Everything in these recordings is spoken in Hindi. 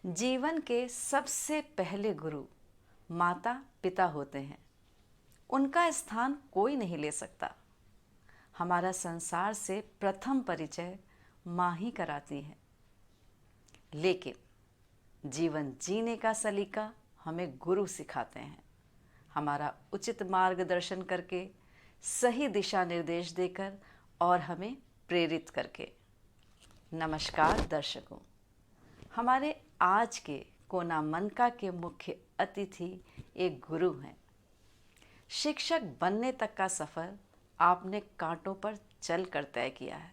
जीवन के सबसे पहले गुरु माता पिता होते हैं। उनका स्थान कोई नहीं ले सकता। हमारा संसार से प्रथम परिचय माँ ही कराती है। लेकिन जीवन जीने का सलीका हमें गुरु सिखाते हैं। हमारा उचित मार्गदर्शन करके, सही दिशा निर्देश देकर और हमें प्रेरित करके। नमस्कार दर्शकों, हमारे आज के कोना मनका के मुख्य अतिथि एक गुरु हैं। शिक्षक बनने तक का सफ़र आपने कांटों पर चल कर तय किया है।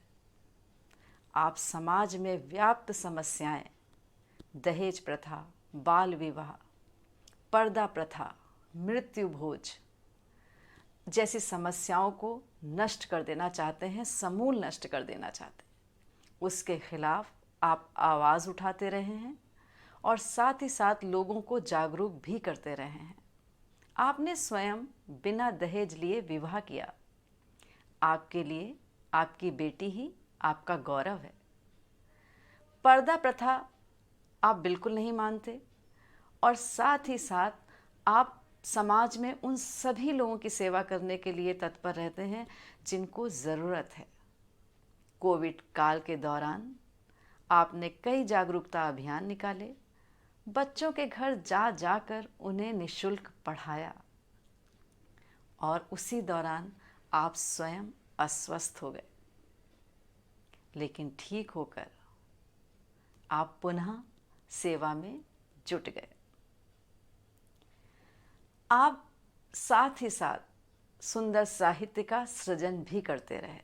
आप समाज में व्याप्त समस्याएं, दहेज प्रथा, बाल विवाह, पर्दा प्रथा, मृत्यु भोज जैसी समस्याओं को नष्ट कर देना चाहते हैं, समूल नष्ट कर देना चाहते हैं। उसके खिलाफ आप आवाज़ उठाते रहे हैं और साथ ही साथ लोगों को जागरूक भी करते रहे हैं। आपने स्वयं बिना दहेज लिए विवाह किया। आपके लिए आपकी बेटी ही आपका गौरव है। पर्दा प्रथा आप बिल्कुल नहीं मानते और साथ ही साथ आप समाज में उन सभी लोगों की सेवा करने के लिए तत्पर रहते हैं जिनको ज़रूरत है। कोविड काल के दौरान आपने कई जागरूकता अभियान निकाले, बच्चों के घर जा जाकर उन्हें निःशुल्क पढ़ाया और उसी दौरान आप स्वयं अस्वस्थ हो गए। लेकिन ठीक होकर आप पुनः सेवा में जुट गए। आप साथ ही साथ सुंदर साहित्य का सृजन भी करते रहे।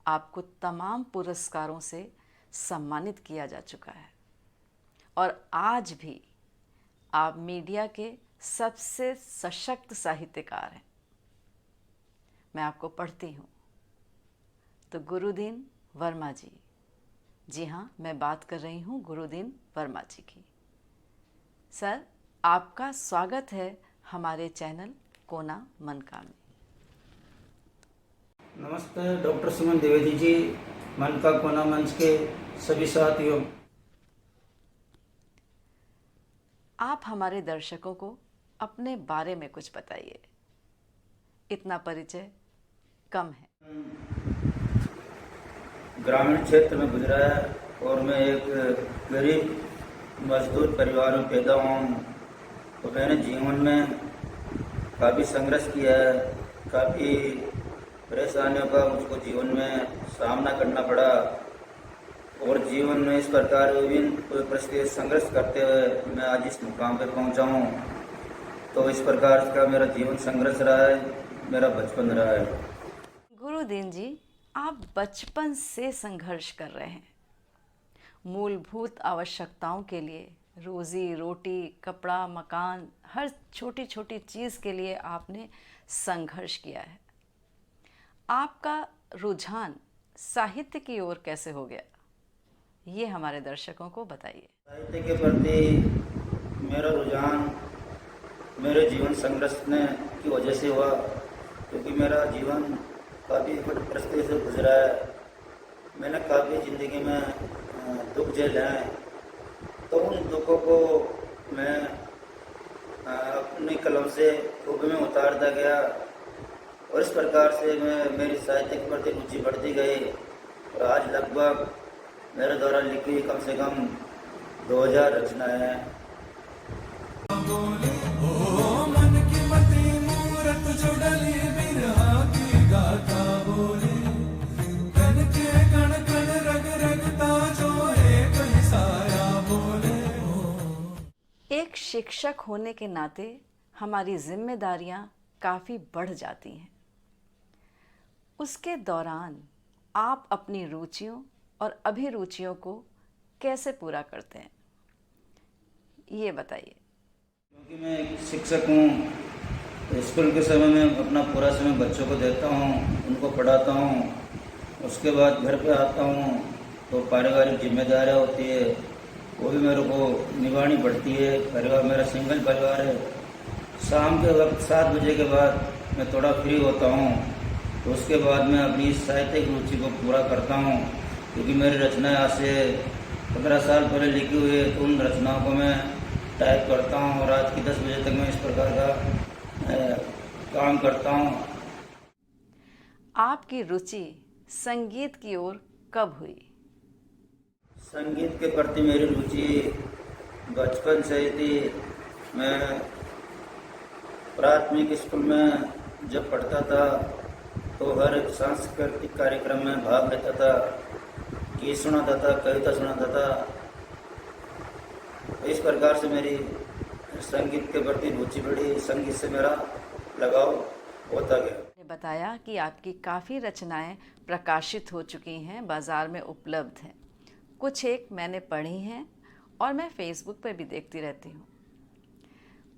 आपको तमाम पुरस्कारों से सम्मानित किया जा चुका है और आज भी आप मीडिया के सबसे सशक्त साहित्यकार हैं। मैं आपको पढ़ती हूँ तो गुरुदीन वर्मा जी, जी हाँ, मैं बात कर रही हूँ गुरुदीन वर्मा जी की। सर, आपका स्वागत है हमारे चैनल कोना मनका में। नमस्ते डॉक्टर सुमन द्विवेदी जी, मनका कोना मंच के सभी साथियों। आप हमारे दर्शकों को अपने बारे में कुछ बताइए। इतना परिचय कम है। ग्रामीण क्षेत्र में गुजरा है और मैं एक गरीब मजदूर परिवार में पैदा हुआ हूँ। तो मैंने जीवन में काफ़ी संघर्ष किया है, काफ़ी परेशानियों का मुझको जीवन में सामना करना पड़ा और जीवन में इस प्रकार विभिन्न परिस्थितियों से संघर्ष करते हुए मैं आज इस मुकाम पर पहुंचा हूं। तो इस प्रकार का मेरा जीवन संघर्ष रहा है, मेरा बचपन रहा है। गुरुदीन जी, आप बचपन से संघर्ष कर रहे हैं। मूलभूत आवश्यकताओं के लिए, रोज़ी रोटी, कपड़ा, मकान, हर छोटी छोटी चीज़ के लिए आपने संघर्ष किया है। आपका रुझान साहित्य की ओर कैसे हो गया, ये हमारे दर्शकों को बताइए। साहित्य के प्रति मेरा रुझान मेरे जीवन संघर्ष की वजह से हुआ, क्योंकि मेरा जीवन काफ़ी परिस्थिति से गुजरा है। मैंने काफ़ी ज़िंदगी में दुख झेले हैं, तो उन दुखों को मैं अपनी कलम से खूबी में उतारता गया और इस प्रकार से मेरी साहित्य के प्रति रुचि बढ़ती गई और आज लगभग मेरे द्वारा लिखी कम से कम 2000 रचनाएं हैं। एक शिक्षक होने के नाते हमारी जिम्मेदारियां काफ़ी बढ़ जाती हैं। उसके दौरान आप अपनी रुचियों और अभिरुचियों को कैसे पूरा करते हैं, ये बताइए। क्योंकि मैं एक शिक्षक हूँ, स्कूल के समय में अपना पूरा समय बच्चों को देता हूँ, उनको पढ़ाता हूँ। उसके बाद घर पे आता हूँ तो पारिवारिक जिम्मेदारियाँ होती है, वो भी मेरे को निभानी पड़ती है। परिवार मेरा सिंगल परिवार है। शाम के वक्त 7 बजे के बाद मैं थोड़ा फ्री होता हूँ, तो उसके बाद मैं अपनी साहित्यिक रुचि को पूरा करता हूँ, क्योंकि मेरी रचनाएं आज से 15 साल पहले लिखी हुई है, तो उन रचनाओं को मैं टाइप करता हूँ। रात की 10 बजे तक मैं इस प्रकार का काम करता हूँ। आपकी रुचि संगीत की ओर कब हुई? संगीत के प्रति मेरी रुचि बचपन से ही थी। मैं प्राथमिक स्कूल में जब पढ़ता था तो हर एक सांस्कृतिक कार्यक्रम में भाग लेता था, गीत सुनाता था, कविता सुनाता था। इस प्रकार से मेरी संगीत के प्रति रुचि बढ़ी, संगीत से मेरा लगाव होता गया। बताया कि आपकी काफ़ी रचनाएं प्रकाशित हो चुकी हैं, बाज़ार में उपलब्ध हैं। कुछ एक मैंने पढ़ी हैं और मैं फेसबुक पर भी देखती रहती हूँ।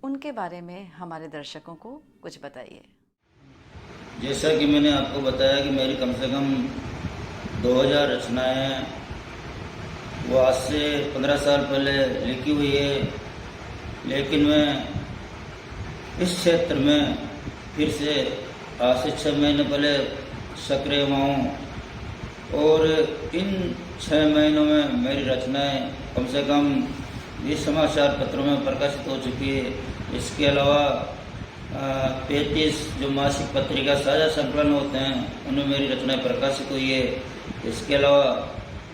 उनके बारे में हमारे दर्शकों को कुछ बताइए। जैसा कि मैंने आपको बताया कि मेरी कम से कम 2000 रचनाएं हैं। वो आज से 15 साल पहले लिखी हुई है, लेकिन मैं इस क्षेत्र में फिर से आज से 6 महीने पहले सक्रिय हुआ हूँ और इन 6 महीनों में मेरी रचनाएं कम से कम 20 समाचार पत्रों में प्रकाशित हो चुकी है। इसके अलावा 35 जो मासिक पत्रिका साझा संकलन होते हैं उनमें मेरी रचनाएं प्रकाशित हुई है। इसके अलावा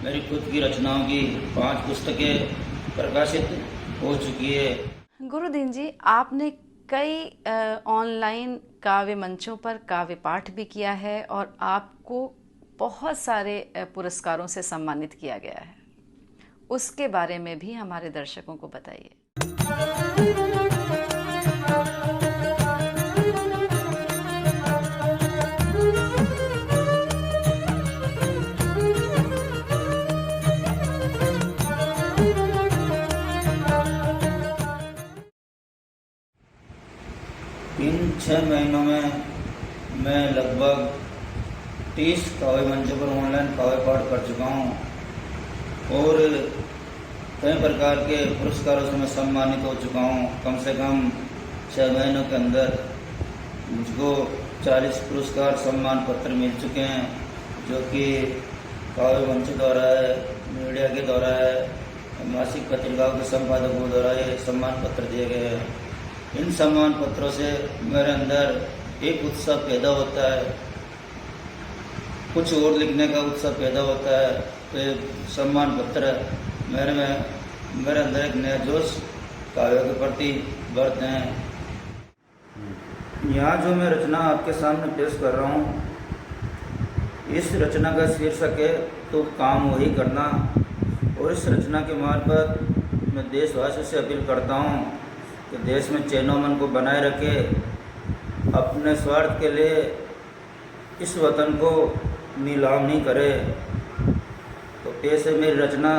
मेरी खुद की रचनाओं की 5 पुस्तकें प्रकाशित हो चुकी है। गुरुदीन जी, आपने कई ऑनलाइन काव्य मंचों पर काव्य पाठ भी किया है और आपको बहुत सारे पुरस्कारों से सम्मानित किया गया है। उसके बारे में भी हमारे दर्शकों को बताइए। इन 6 महीनों में मैं लगभग 30 काव्य मंचों पर ऑनलाइन काव्य पाठ कर चुका हूँ और कई प्रकार के पुरस्कारों से मैं सम्मानित हो चुका हूँ। कम से कम 6 महीनों के अंदर मुझको 40 पुरस्कार सम्मान पत्र मिल चुके हैं, जो कि काव्य मंच द्वारा है, मीडिया के द्वारा है, मासिक पत्रिकाओं के संपादकों द्वारा ये सम्मान पत्र दिए गए हैं। इन सम्मान पत्रों से मेरे अंदर एक उत्साह पैदा होता है, कुछ और लिखने का उत्साह पैदा होता है। तो सम्मान पत्र मेरे अंदर एक नया जोश काव्य के प्रति बढ़ते हैं। यहाँ जो मैं रचना आपके सामने पेश कर रहा हूँ, इस रचना का शीर्षक है तो काम वही करना। और इस रचना के मार्फत मैं देशवासियों से अपील करता हूँ कि देश में चैन अमन को बनाए रखे, अपने स्वार्थ के लिए इस वतन को नीलाम नहीं करे। तो पेश है मेरी रचना।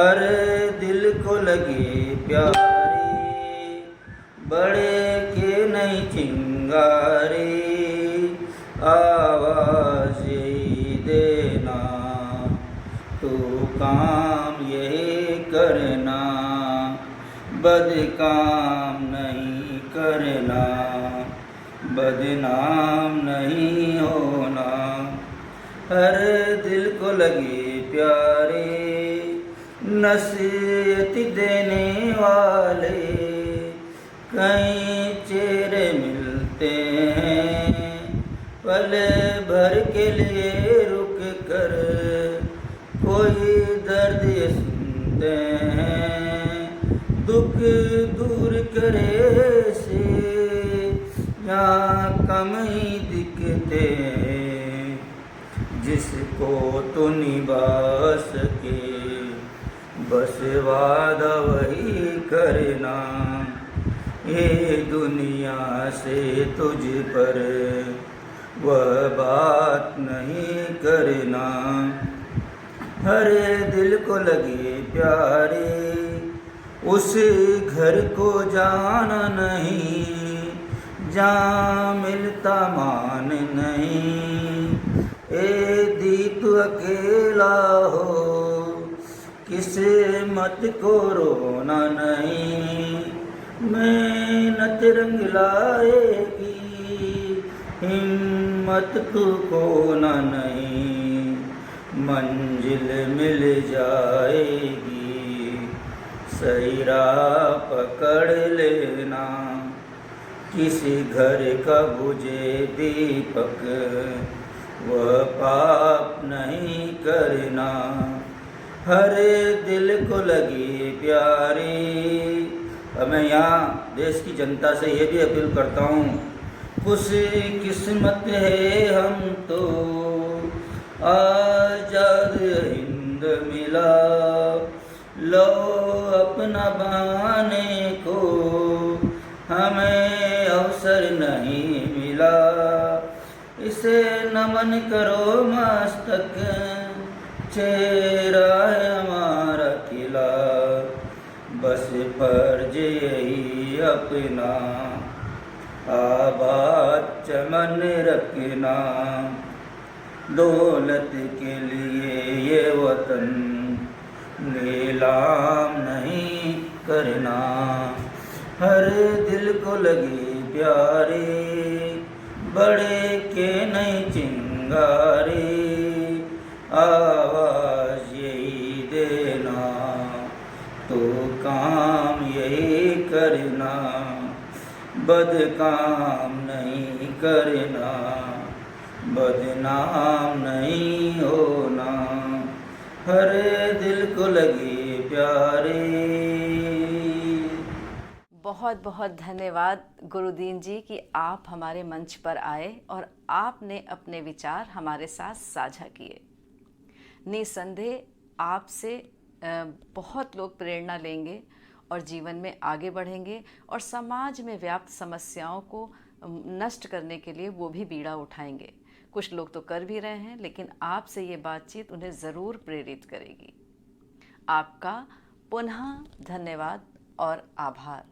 अरे दिल को लगी प्यारी, बड़े के नहीं चिंगारी, आवाज़ यही देना, तू काम यही करना, बदकाम नहीं करना, बदनाम नहीं होना। हर दिल को लगी प्यारी, नसीहत देने वाले कई चेहरे मिलते हैं, पल भर के लिए रुक कर कोई दर्द ये सुनते हैं, दुख दूर करे से यहाँ कम ही दिखते हैं, जिसको तो निभा सके बस वादा वही करना, ये दुनिया से तुझ पर वह बात नहीं करना। हर दिल को लगी प्यारी, उस घर को जाना नहीं, जहाँ मिलता मान नहीं। ए दी तू अकेला हो, किसे मत को रोना नहीं, मेहनत रंग लाएगी, हिम्मत तू खोना नहीं, मंजिल मिल जाएगी, जाएगी, सही राह पकड़ लेना। किसी घर का बुझे दीपक वह पाप नहीं करना, हर दिल को लगी प्यारी। अब मैं यहाँ देश की जनता से ये भी अपील करता हूँ, खुश किस्मत है हम तो, आजाद हिंद मिला, लो अपना बनाने को हमें अवसर नहीं मिला। इसे नमन करो मस्तक, चेहरा है हमारा खिला, बस फर्ज यही अपना आबाद चमन रखना। दौलत के लिए ये वतन नीलाम नहीं करना, हर दिल को लगी प्यारी, बड़े के नहीं चिंगारी, आवाज यही देना, तो काम यही करना, बदकाम नहीं करना, बदनाम नहीं होना, हर दिल को लगी प्यारी। बहुत बहुत धन्यवाद गुरुदीन जी कि आप हमारे मंच पर आए और आपने अपने विचार हमारे साथ साझा किए। निसंदेह आपसे बहुत लोग प्रेरणा लेंगे और जीवन में आगे बढ़ेंगे और समाज में व्याप्त समस्याओं को नष्ट करने के लिए वो भी बीड़ा उठाएंगे। कुछ लोग तो कर भी रहे हैं, लेकिन आपसे ये बातचीत उन्हें ज़रूर प्रेरित करेगी। आपका पुनः धन्यवाद और आभार।